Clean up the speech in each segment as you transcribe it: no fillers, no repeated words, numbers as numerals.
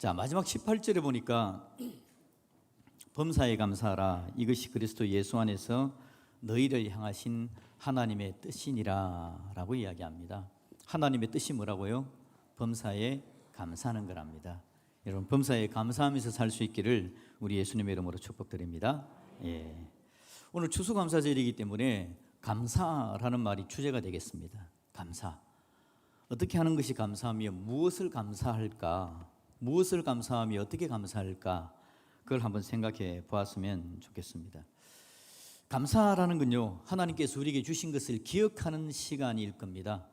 자, 마지막 18절에 보니까 범사에 감사하라, 이것이 그리스도 예수 안에서 너희를 향하신 하나님의 뜻이니라 라고 이야기합니다. 하나님의 뜻이 뭐라고요? 범사에 감사하는 거랍니다. 여러분, 범사에 감사하면서 살 수 있기를 우리 예수님의 이름으로 축복드립니다. 오늘 추수감사절이기 때문에 감사라는 말이 주제가 되겠습니다. 감사. 어떻게 하는 것이 감사하며 무엇을 감사할까? 무엇을 감사하며 어떻게 감사할까? 그걸 한번 생각해 보았으면 좋겠습니다. 감사라는 건요, 하나님께서 우리에게 주신 것을 기억하는 시간일 겁니다.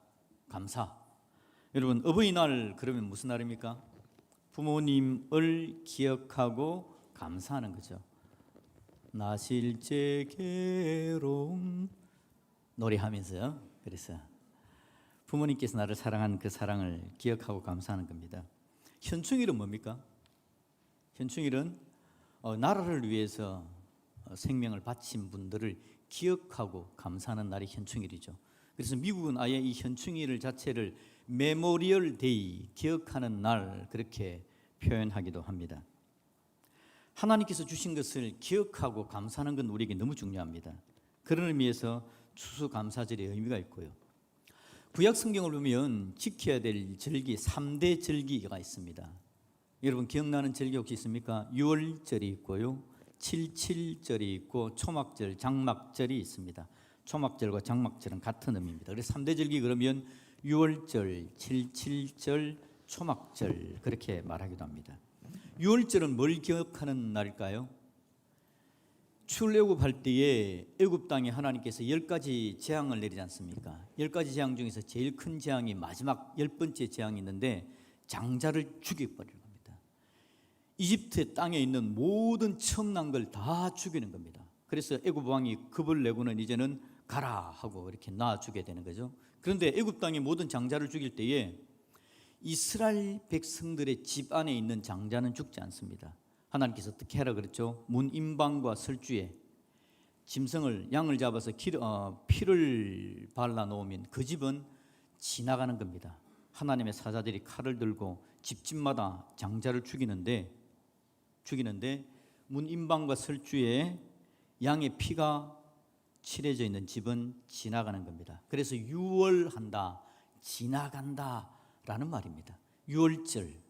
감사. 여러분, 어버이날 그러면 무슨 날입니까? 부모님을 기억하고 감사하는 거죠. 나실제 괴로움 노래하면서요. 그래서 부모님께서 나를 사랑한 그 사랑을 기억하고 감사하는 겁니다. 현충일은 뭡니까? 현충일은 나라를 위해서 생명을 바친 분들을 기억하고 감사하는 날이 현충일이죠. 그래서 미국은 아예 이 현충일 자체를 메모리얼 데이, 기억하는 날, 그렇게 표현하기도 합니다. 하나님께서 주신 것을 기억하고 감사하는 건 우리에게 너무 중요합니다. 그런 의미에서 추수감사절의 의미가 있고요. 구약 성경을 보면 지켜야 될 절기 3대 절기가 있습니다. 여러분, 기억나는 절기 혹시 있습니까? 유월절이 있고요, 칠칠절이 있고 초막절, 장막절이 있습니다. 초막절과 장막절은 같은 의미입니다. 그래서 3대 절기 그러면 유월절, 칠칠절, 초막절 그렇게 말하기도 합니다. 유월절은 뭘 기억하는 날일까요? 출애굽할 때에 애굽 땅에 하나님께서 10가지 재앙을 내리지 않습니까? 10가지 재앙 중에서 제일 큰 재앙이 마지막 10번째 재앙이 있는데 장자를 죽여버리는 겁니다. 이집트 땅에 있는 모든 처음 난 걸 다 죽이는 겁니다. 그래서 애굽 왕이 겁을 내고는 이제는 가라 하고 이렇게 놔주게 되는 거죠. 그런데 애굽 땅의 모든 장자를 죽일 때에 이스라엘 백성들의 집 안에 있는 장자는 죽지 않습니다. 하나님께서 어떻게 하라 그랬죠? 문임방과 설주에 짐승을, 양을 잡아서 피를 발라 놓으면 그 집은 지나가는 겁니다. 하나님의 사자들이 칼을 들고 집집마다 장자를 죽이는데 문임방과 설주에 양의 피가 칠해져 있는 집은 지나가는 겁니다. 그래서 유월한다, 지나간다 라는 말입니다. 유월절.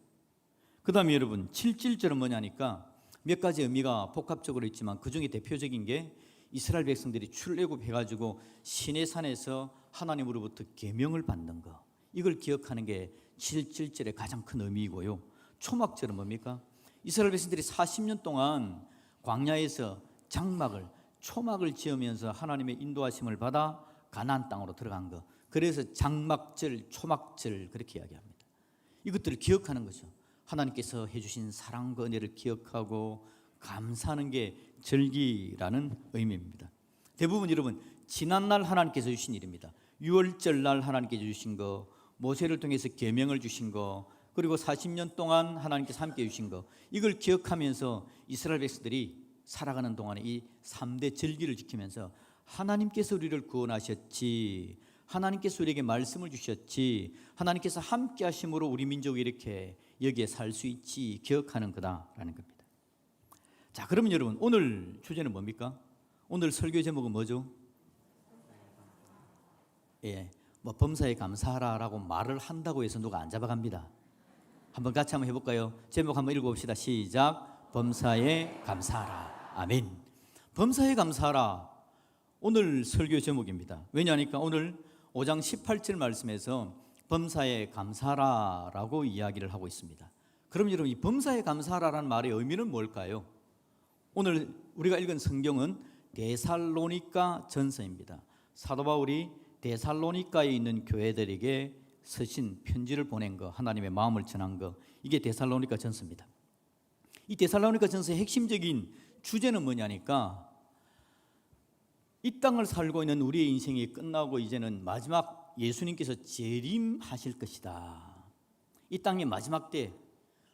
그 다음에 여러분, 칠칠절은 뭐냐니까 몇 가지 의미가 복합적으로 있지만 그 중에 대표적인 게 이스라엘 백성들이 출애굽해가지고 시내산에서 하나님으로부터 계명을 받는 거, 이걸 기억하는 게 칠칠절의 가장 큰 의미이고요. 초막절은 뭡니까? 이스라엘 백성들이 40년 동안 광야에서 초막을 지으면서 하나님의 인도하심을 받아 가나안 땅으로 들어간 거, 그래서 장막절, 초막절 그렇게 이야기합니다. 이것들을 기억하는 거죠. 하나님께서 해주신 사랑과 은혜를 기억하고 감사하는 게 절기라는 의미입니다. 대부분 여러분, 지난날 하나님께서 주신 일입니다. 유월절날 하나님께서 주신 거, 모세를 통해서 계명을 주신 거, 그리고 40년 동안 하나님께서 함께 주신 거, 이걸 기억하면서 이스라엘 백성들이 살아가는 동안에 이 3대 절기를 지키면서 하나님께서 우리를 구원하셨지, 하나님께서 우리에게 말씀을 주셨지, 하나님께서 함께 하심으로 우리 민족이 이렇게 여기에 살 수 있지 기억하는 거다라는 겁니다. 자, 그러면 여러분, 오늘 주제는 뭡니까? 오늘 설교 제목은 뭐죠? 범사에 감사하라라고 말을 한다고 해서 누가 안 잡아갑니다. 한번 같이 한번 해볼까요? 제목 한번 읽어봅시다. 시작. 범사에 감사하라. 아멘. 범사에 감사하라. 오늘 설교 제목입니다. 왜냐하니까 오늘 5장 18절 말씀에서 범사에 감사하라라고 이야기를 하고 있습니다. 그럼 여러분, 이 범사에 감사하라라는 말의 의미는 뭘까요? 오늘 우리가 읽은 성경은 데살로니가 전서입니다. 사도 바울이 데살로니가에 있는 교회들에게 서신 편지를 보낸 거, 하나님의 마음을 전한 거, 이게 데살로니가 전서입니다. 이 데살로니가 전서의 핵심적인 주제는 뭐냐니까 이 땅을 살고 있는 우리의 인생이 끝나고 이제는 마지막 예수님께서 재림하실 것이다. 이 땅의 마지막 때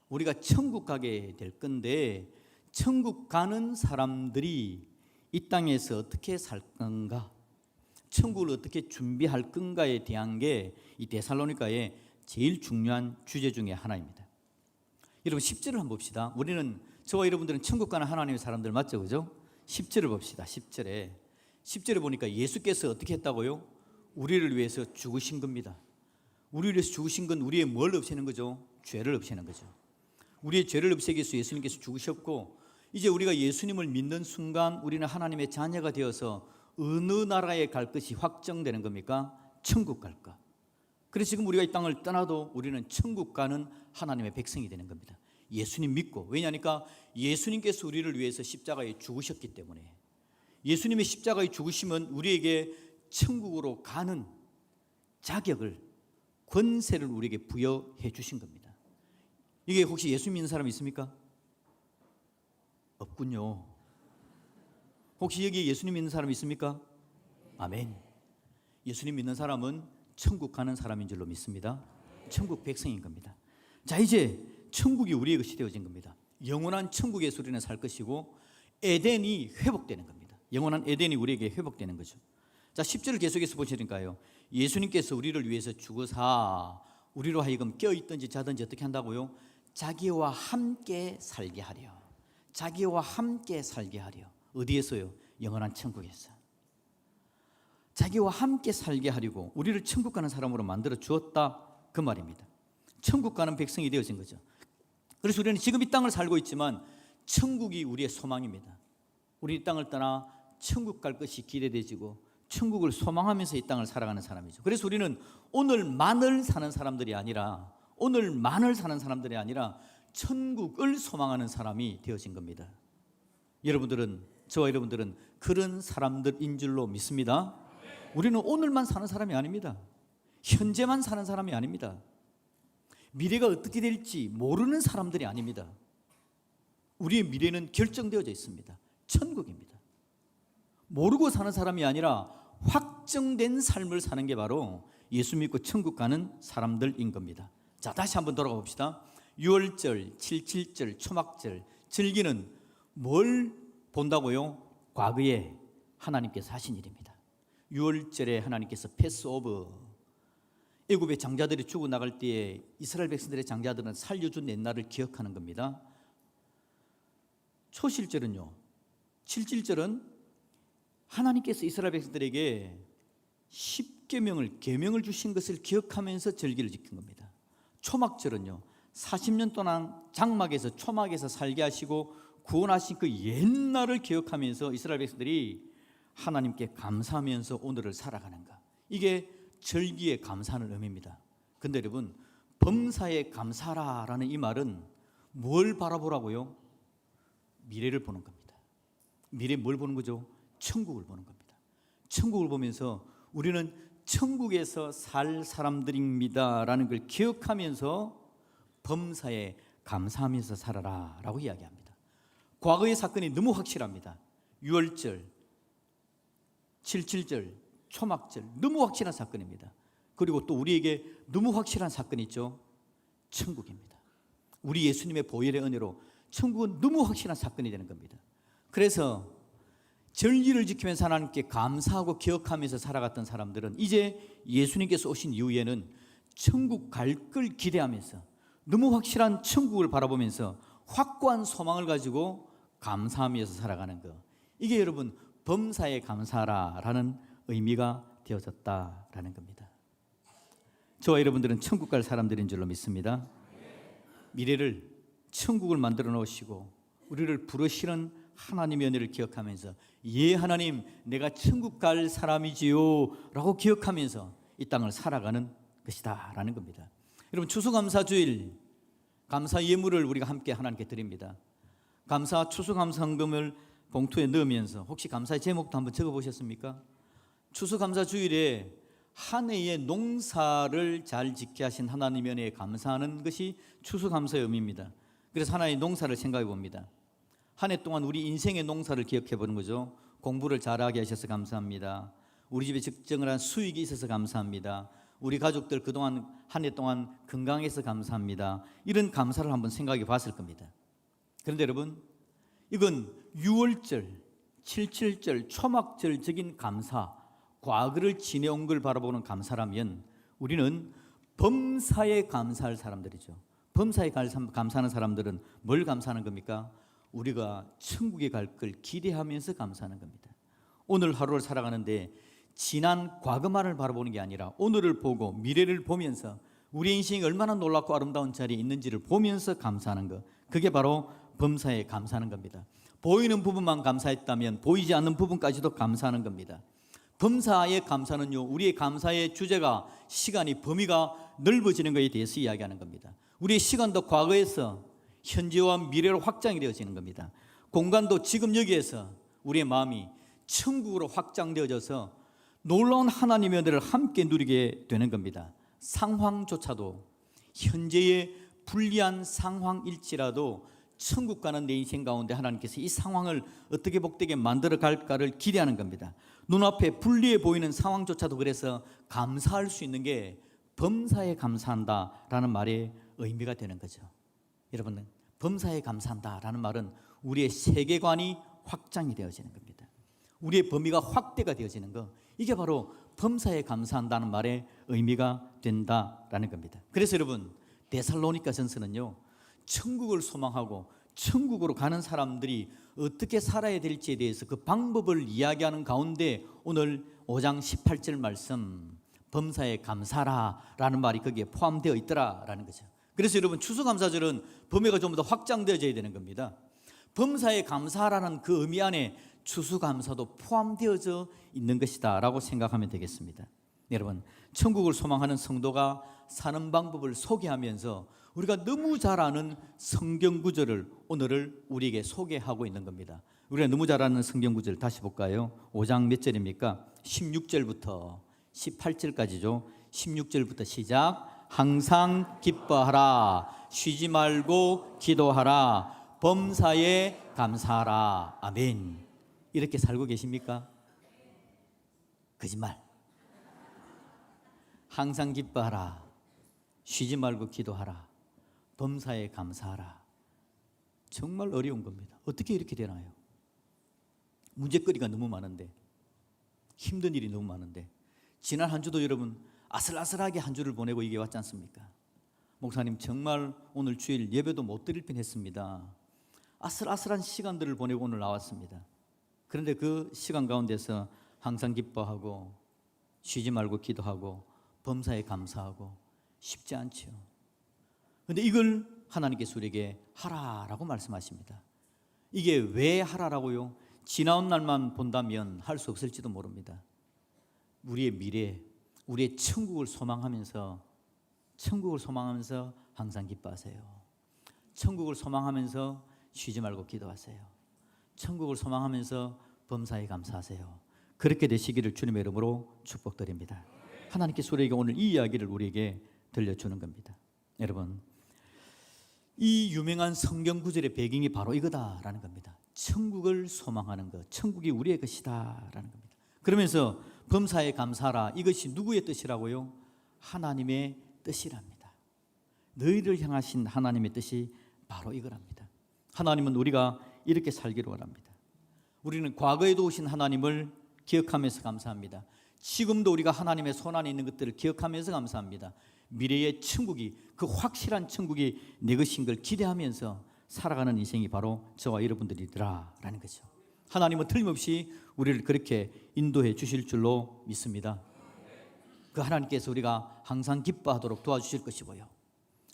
우리가 천국 가게 될 건데, 천국 가는 사람들이 이 땅에서 어떻게 살 건가, 천국을 어떻게 준비할 건가에 대한 게 이 데살로니가의 제일 중요한 주제 중에 하나입니다. 여러분 10절을 한번 봅시다. 우리는 저와 여러분들은 천국 가는 하나님의 사람들 맞죠? 그죠? 10절을 봅시다. 10절에 보니까 예수께서 어떻게 했다고요? 우리를 위해서 죽으신 겁니다. 우리를 위해서 죽으신 건 우리의 뭘 없애는 거죠? 죄를 없애는 거죠. 우리의 죄를 없애기 위해서 예수님께서 죽으셨고, 이제 우리가 예수님을 믿는 순간 우리는 하나님의 자녀가 되어서 어느 나라에 갈 것이 확정되는 겁니까? 천국 갈까? 그래서 지금 우리가 이 땅을 떠나도 우리는 천국 가는 하나님의 백성이 되는 겁니다. 예수님 믿고. 왜냐하니까 예수님께서 우리를 위해서 십자가에 죽으셨기 때문에. 예수님의 십자가에 죽으시면 우리에게 천국으로 가는 자격을, 권세를 우리에게 부여해 주신 겁니다. 이게 혹시 예수 믿는 사람 있습니까? 없군요. 혹시 여기 예수님 믿는 사람 있습니까? 아멘. 예수님 믿는 사람은 천국 가는 사람인 줄로 믿습니다. 천국 백성인 겁니다. 자, 이제 천국이 우리의 것이 되어진 겁니다. 영원한 천국에서 우리는 살 것이고 에덴이 회복되는 겁니다. 영원한 에덴이 우리에게 회복되는 거죠. 자, 10절을 계속해서 보시니까요, 예수님께서 우리를 위해서 죽으사 우리로 하여금 껴있든지 자든지 어떻게 한다고요? 자기와 함께 살게 하려. 자기와 함께 살게 하려. 어디에서요? 영원한 천국에서. 자기와 함께 살게 하려고 우리를 천국 가는 사람으로 만들어 주었다, 그 말입니다. 천국 가는 백성이 되어진 거죠. 그래서 우리는 지금 이 땅을 살고 있지만 천국이 우리의 소망입니다. 우리 이 땅을 떠나 천국 갈 것이 기대되지고 천국을 소망하면서 이 땅을 살아가는 사람이죠. 그래서 우리는 오늘만을 사는 사람들이 아니라 천국을 소망하는 사람이 되어진 겁니다. 저와 여러분들은 그런 사람들인 줄로 믿습니다. 우리는 오늘만 사는 사람이 아닙니다. 현재만 사는 사람이 아닙니다. 미래가 어떻게 될지 모르는 사람들이 아닙니다. 우리의 미래는 결정되어져 있습니다. 천국입니다. 모르고 사는 사람이 아니라 확정된 삶을 사는 게 바로 예수 믿고 천국 가는 사람들인 겁니다. 자, 다시 한번 돌아가 봅시다. 6월절, 77절, 초막절, 절기는 뭘 본다고요? 과거에 하나님께서 하신 일입니다. 6월절에 하나님께서 패스오버, 애굽의 장자들이 죽어 나갈 때에 이스라엘 백성들의 장자들은 살려준 옛날을 기억하는 겁니다. 초실절은요, 77절은 하나님께서 이스라엘 백성들에게 10계명을, 계명을 주신 것을 기억하면서 절기를 지킨 겁니다. 초막절은요, 40년 동안 장막에서, 초막에서 살게 하시고 구원하신 그 옛날을 기억하면서 이스라엘 백성들이 하나님께 감사하면서 오늘을 살아가는 것, 이게 절기에 감사하는 의미입니다. 근데 여러분, 범사에 감사라라는 이 말은 뭘 바라보라고요? 미래를 보는 겁니다. 미래 뭘 보는 거죠? 천국을 보는 겁니다. 천국을 보면서 우리는 천국에서 살 사람들입니다라는 걸 기억하면서 범사에 감사하면서 살아라라고 이야기합니다. 과거의 사건이 너무 확실합니다. 6월절, 77절, 초막절, 너무 확실한 사건입니다. 그리고 또 우리에게 너무 확실한 사건이 있죠. 천국입니다. 우리 예수님의 보혈의 은혜로 천국은 너무 확실한 사건이 되는 겁니다. 그래서 절기를 지키면서 하나님께 감사하고 기억하면서 살아갔던 사람들은 이제 예수님께서 오신 이후에는 천국 갈 걸 기대하면서 너무 확실한 천국을 바라보면서 확고한 소망을 가지고 감사하면서 살아가는 것, 이게 여러분 범사에 감사하라라는 의미가 되어졌다라는 겁니다. 저와 여러분들은 천국 갈 사람들인 줄로 믿습니다. 미래를, 천국을 만들어 놓으시고 우리를 부르시는 하나님의 은혜를 기억하면서, 예 하나님, 내가 천국 갈 사람이지요 라고 기억하면서 이 땅을 살아가는 것이다 라는 겁니다. 여러분, 추수감사주일, 감사 예물을 우리가 함께 하나님께 드립니다. 감사 추수감사헌금을 봉투에 넣으면서 혹시 감사의 제목도 한번 적어보셨습니까? 추수감사주일에 한 해의 농사를 잘 짓게 하신 하나님의 은혜에 감사하는 것이 추수감사의 의미입니다. 그래서 하나의 농사를 생각해 봅니다. 한 해 동안 우리 인생의 농사를 기억해 보는 거죠. 공부를 잘하게 하셔서 감사합니다. 우리 집에 적정한 수익이 있어서 감사합니다. 우리 가족들 그동안 한 해 동안 건강해서 감사합니다. 이런 감사를 한번 생각해 봤을 겁니다. 그런데 여러분, 이건 6월절, 77절, 초막절적인 감사, 과거를 지내온 걸 바라보는 감사라면 우리는 범사에 감사할 사람들이죠. 범사에 감사하는 사람들은 뭘 감사하는 겁니까? 우리가 천국에 갈 걸 기대하면서 감사하는 겁니다. 오늘 하루를 살아가는데 지난 과거만을 바라보는 게 아니라 오늘을 보고 미래를 보면서 우리 인생이 얼마나 놀랍고 아름다운 자리에 있는지를 보면서 감사하는 것, 그게 바로 범사에 감사하는 겁니다. 보이는 부분만 감사했다면 보이지 않는 부분까지도 감사하는 겁니다. 범사의 감사는요, 우리의 감사의 주제가 시간이 범위가 넓어지는 것에 대해서 이야기하는 겁니다. 우리의 시간도 과거에서 현재와 미래로 확장이 되어지는 겁니다. 공간도 지금 여기에서 우리의 마음이 천국으로 확장되어져서 놀라운 하나님의 은혜를 함께 누리게 되는 겁니다. 상황조차도 현재의 불리한 상황일지라도 천국 가는 내 인생 가운데 하나님께서 이 상황을 어떻게 복되게 만들어 갈까를 기대하는 겁니다. 눈앞에 불리해 보이는 상황조차도 그래서 감사할 수 있는 게 범사에 감사한다라는 말의 의미가 되는 거죠. 여러분, 범사에 감사한다라는 말은 우리의 세계관이 확장이 되어지는 겁니다. 우리의 범위가 확대가 되어지는 것, 이게 바로 범사에 감사한다는 말의 의미가 된다라는 겁니다. 그래서 여러분, 데살로니가전서는요, 천국을 소망하고 천국으로 가는 사람들이 어떻게 살아야 될지에 대해서 그 방법을 이야기하는 가운데 오늘 5장 18절 말씀, 범사에 감사라라는 말이 거기에 포함되어 있더라라는 거죠. 그래서 여러분, 추수감사절은 범위가 좀 더 확장되어져야 되는 겁니다. 범사에 감사라는 그 의미 안에 추수감사도 포함되어져 있는 것이다 라고 생각하면 되겠습니다. 여러분, 천국을 소망하는 성도가 사는 방법을 소개하면서 우리가 너무 잘 아는 성경 구절을 오늘 우리에게 소개하고 있는 겁니다. 우리가 너무 잘 아는 성경 구절 다시 볼까요? 5장 몇 절입니까? 16절부터 18절까지죠. 16절부터 시작. 항상 기뻐하라, 쉬지 말고 기도하라, 범사에 감사하라. 아멘. 이렇게 살고 계십니까? 거짓말. 항상 기뻐하라, 쉬지 말고 기도하라, 범사에 감사하라. 정말 어려운 겁니다. 어떻게 이렇게 되나요? 문제거리가 너무 많은데, 힘든 일이 너무 많은데, 지난 한 주도 여러분 아슬아슬하게 한 주를 보내고 이게 왔지 않습니까? 목사님, 정말 오늘 주일 예배도 못 드릴 뻔했습니다. 아슬아슬한 시간들을 보내고 오늘 나왔습니다. 그런데 그 시간 가운데서 항상 기뻐하고 쉬지 말고 기도하고 범사에 감사하고 쉽지 않죠. 그런데 이걸 하나님께서 우리에게 하라라고 말씀하십니다. 이게 왜 하라라고요? 지나온 날만 본다면 할 수 없을지도 모릅니다. 우리의 미래, 우리의 천국을 소망하면서 항상 기뻐하세요. 천국을 소망하면서 쉬지 말고 기도하세요. 천국을 소망하면서 범사에 감사하세요. 그렇게 되시기를 주님의 이름으로 축복드립니다. 하나님께서 우리에게 오늘 이 이야기를 우리에게 들려주는 겁니다. 여러분, 이 유명한 성경 구절의 배경이 바로 이거다라는 겁니다. 천국을 소망하는 것, 천국이 우리의 것이다라는 겁니다. 그러면서 범사에 감사하라, 이것이 누구의 뜻이라고요? 하나님의 뜻이랍니다. 너희를 향하신 하나님의 뜻이 바로 이거랍니다. 하나님은 우리가 이렇게 살기를 원합니다. 우리는 과거에도 오신 하나님을 기억하면서 감사합니다. 지금도 우리가 하나님의 손안에 있는 것들을 기억하면서 감사합니다. 미래의 천국이, 그 확실한 천국이 내 것인 걸 기대하면서 살아가는 인생이 바로 저와 여러분들이더라라는 거죠. 하나님은 틀림없이 우리를 그렇게 인도해 주실 줄로 믿습니다. 그 하나님께서 우리가 항상 기뻐하도록 도와주실 것이고요,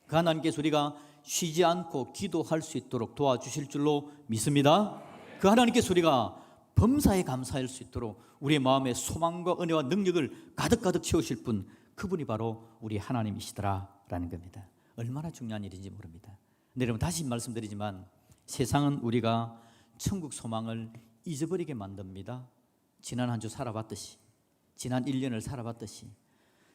그 하나님께서 우리가 쉬지 않고 기도할 수 있도록 도와주실 줄로 믿습니다. 그 하나님께서 우리가 범사에 감사할 수 있도록 우리의 마음에 소망과 은혜와 능력을 가득가득 채우실 분, 그분이 바로 우리 하나님이시더라라는 겁니다. 얼마나 중요한 일인지 모릅니다. 근데 여러분, 다시 말씀드리지만 세상은 우리가 천국 소망을 잊어버리게 만듭니다. 지난 한 주 살아봤듯이, 지난 1년을 살아봤듯이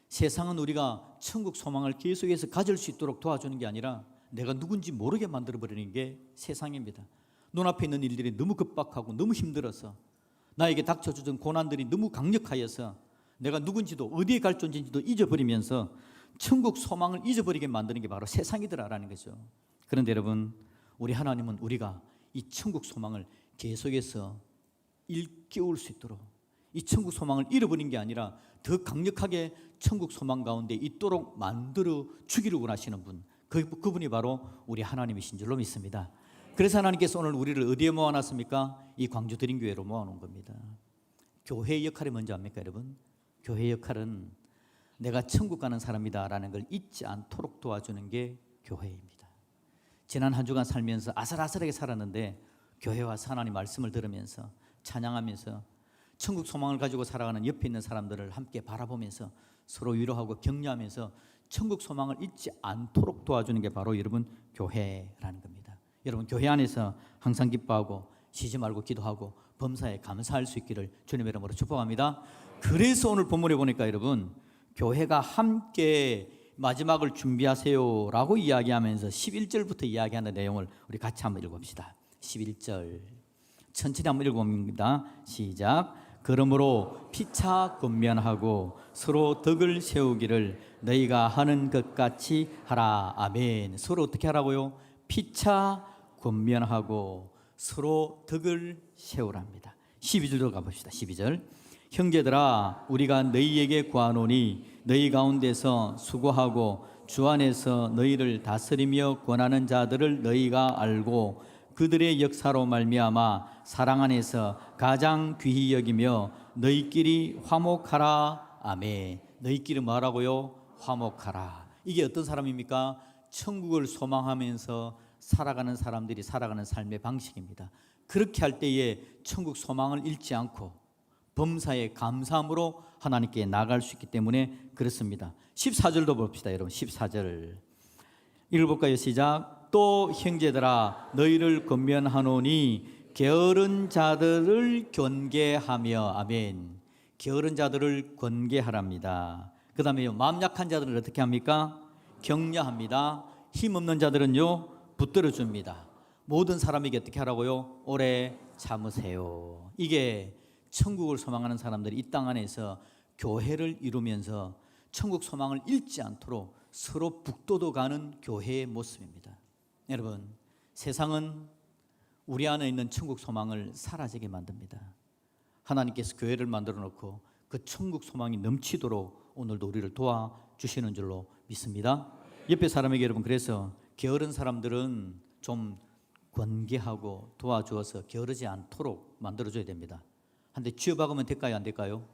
세상은 우리가 천국 소망을 계속해서 가질 수 있도록 도와주는 게 아니라 내가 누군지 모르게 만들어버리는 게 세상입니다. 눈앞에 있는 일들이 너무 급박하고 너무 힘들어서, 나에게 닥쳐주던 고난들이 너무 강력하여서 내가 누군지도 어디에 갈 존재인지도 잊어버리면서 천국 소망을 잊어버리게 만드는 게 바로 세상이더라라는 거죠. 그런데 여러분, 우리 하나님은 우리가 이 천국 소망을 계속해서 일깨울 수 있도록, 이 천국 소망을 잃어버린 게 아니라 더 강력하게 천국 소망 가운데 있도록 만들어 주기를 원하시는 분, 그분이 바로 우리 하나님이신 줄로 믿습니다. 그래서 하나님께서 오늘 우리를 어디에 모아놨습니까? 이 광주 드림교회로 모아놓은 겁니다. 교회의 역할이 뭔지 압니까, 여러분? 교회의 역할은 내가 천국 가는 사람이다라는 걸 잊지 않도록 도와주는 게 교회입니다. 지난 한 주간 살면서 아슬아슬하게 살았는데 교회 와서 하나님 말씀을 들으면서 찬양하면서 천국 소망을 가지고 살아가는 옆에 있는 사람들을 함께 바라보면서 서로 위로하고 격려하면서 천국 소망을 잊지 않도록 도와주는 게 바로 여러분 교회라는 겁니다. 여러분 교회 안에서 항상 기뻐하고 쉬지 말고 기도하고 범사에 감사할 수 있기를 주님의 이름으로 축복합니다. 그래서 오늘 본문에 보니까 여러분 교회가 함께 마지막을 준비하세요라고 이야기하면서 11절부터 이야기하는 내용을 우리 같이 한번 읽어봅시다. 11절 천천히 한번 읽어봅니다. 시작. 그러므로 피차 권면하고 서로 덕을 세우기를 너희가 하는 것 같이 하라. 아멘. 서로 어떻게 하라고요? 피차 권면하고 서로 덕을 세우랍니다. 12절로 가봅시다. 12절. 형제들아 우리가 너희에게 구하노니 너희 가운데서 수고하고 주 안에서 너희를 다스리며 권하는 자들을 너희가 알고 그들의 역사로 말미암아 사랑 안에서 가장 귀히 여기며 너희끼리 화목하라. 아멘. 너희끼리 뭐하라고요? 화목하라. 이게 어떤 사람입니까? 천국을 소망하면서 살아가는 사람들이 살아가는 삶의 방식입니다. 그렇게 할 때에 천국 소망을 잃지 않고 범사에 감사함으로 하나님께 나아갈 수 있기 때문에 그렇습니다. 14절도 봅시다. 여러분 14절 읽어볼까요? 시작. 또 형제들아 너희를 권면하노니 게으른 자들을 권계하며. 아멘. 게으른 자들을 권계하랍니다. 그 다음에 마음 약한 자들은 어떻게 합니까? 격려합니다. 힘없는 자들은요 붙들어줍니다. 모든 사람에게 어떻게 하라고요? 오래 참으세요. 이게 천국을 소망하는 사람들이 이 땅 안에서 교회를 이루면서 천국 소망을 잃지 않도록 서로 북돋워가는 교회의 모습입니다. 여러분 세상은 우리 안에 있는 천국 소망을 사라지게 만듭니다. 하나님께서 교회를 만들어 놓고 그 천국 소망이 넘치도록 오늘도 우리를 도와주시는 줄로 믿습니다. 옆에 사람에게 여러분 그래서 게으른 사람들은 좀 권계하고 도와주어서 게으르지 않도록 만들어줘야 됩니다. 한데 쥐어박으면 될까요? 안 될까요?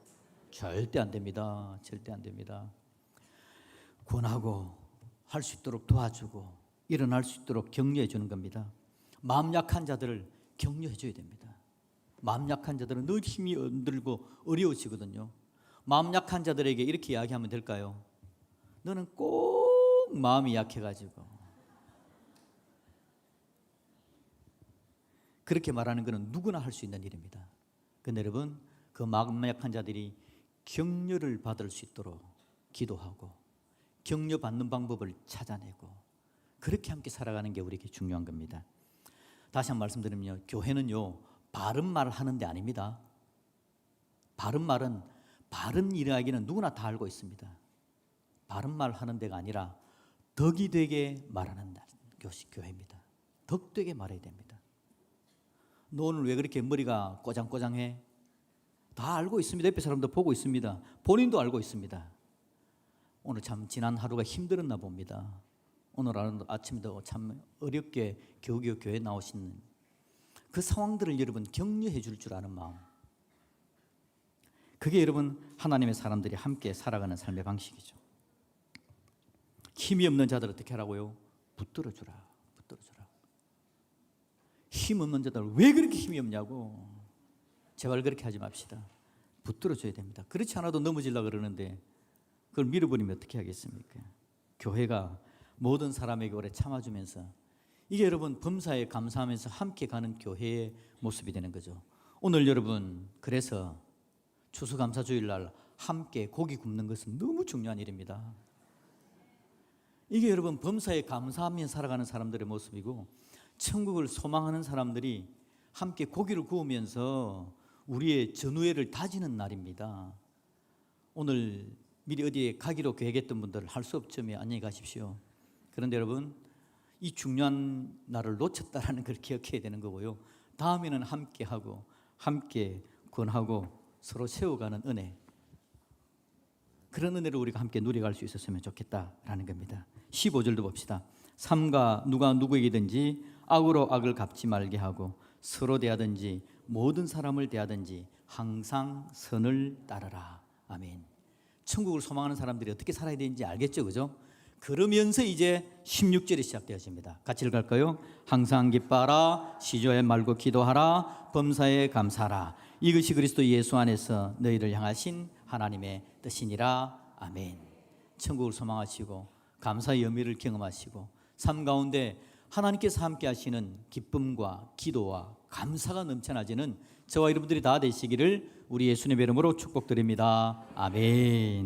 절대 안 됩니다. 절대 안 됩니다. 권하고 할 수 있도록 도와주고 일어날 수 있도록 격려해 주는 겁니다. 마음 약한 자들을 격려해 줘야 됩니다. 마음 약한 자들은 늘 힘이 흔들고 어려워지거든요. 마음 약한 자들에게 이렇게 이야기하면 될까요? 너는 꼭 마음이 약해가지고 그렇게 말하는 것은 누구나 할 수 있는 일입니다. 그런데 여러분 그 마음 약한 자들이 격려를 받을 수 있도록 기도하고 격려받는 방법을 찾아내고 그렇게 함께 살아가는 게 우리에게 중요한 겁니다. 다시 한번 말씀드리면 교회는요 바른 말을 하는 데 아닙니다. 바른 말은 바른 이야기는 누구나 다 알고 있습니다. 바른 말 하는 데가 아니라 덕이 되게 말하는 것이 교회입니다. 덕되게 말해야 됩니다. 너 오늘 왜 그렇게 머리가 꼬장꼬장해? 다 알고 있습니다. 옆에 사람도 보고 있습니다. 본인도 알고 있습니다. 오늘 참 지난 하루가 힘들었나 봅니다. 오늘 아침도 참 어렵게 겨우겨우 교회에 나오신 그 상황들을 여러분 격려해 줄 줄 아는 마음, 그게 여러분 하나님의 사람들이 함께 살아가는 삶의 방식이죠. 힘이 없는 자들 어떻게 하라고요? 붙들어주라. 붙들어주라. 힘 없는 자들 왜 그렇게 힘이 없냐고. 제발 그렇게 하지 맙시다. 붙들어줘야 됩니다. 그렇지 않아도 넘어지려고 그러는데 그걸 밀어버리면 어떻게 하겠습니까? 교회가 모든 사람에게 오래 참아주면서 이게 여러분 범사에 감사하면서 함께 가는 교회의 모습이 되는 거죠. 오늘 여러분 그래서 추수감사주일날 함께 고기 굽는 것은 너무 중요한 일입니다. 이게 여러분 범사에 감사하며 살아가는 사람들의 모습이고 천국을 소망하는 사람들이 함께 고기를 구우면서 우리의 전우회를 다지는 날입니다. 오늘 미리 어디에 가기로 계획했던 분들 할 수 없지만 안녕히 가십시오. 그런데 여러분 이 중요한 날을 놓쳤다는 걸 기억해야 되는 거고요. 다음에는 함께 하고 함께 권하고 서로 세워가는 은혜, 그런 은혜를 우리가 함께 누려갈 수 있었으면 좋겠다라는 겁니다. 15절도 봅시다. 삼가 누가 누구에게든지 악으로 악을 갚지 말게 하고 서로 대하든지 모든 사람을 대하든지 항상 선을 따르라. 아멘. 천국을 소망하는 사람들이 어떻게 살아야 되는지 알겠죠, 그죠? 그러면서 이제 16절이 시작되어집니다. 같이 읽을까요? 항상 기뻐하라, 시조에 말고 기도하라, 범사에 감사하라. 이것이 그리스도 예수 안에서 너희를 향하신 하나님의 뜻이니라. 아멘. 천국을 소망하시고 감사의 의미를 경험하시고 삶 가운데 하나님께서 함께 하시는 기쁨과 기도와 감사가 넘쳐나지는 저와 여러분들이 다 되시기를 우리 예수님의 이름으로 축복드립니다. 아멘.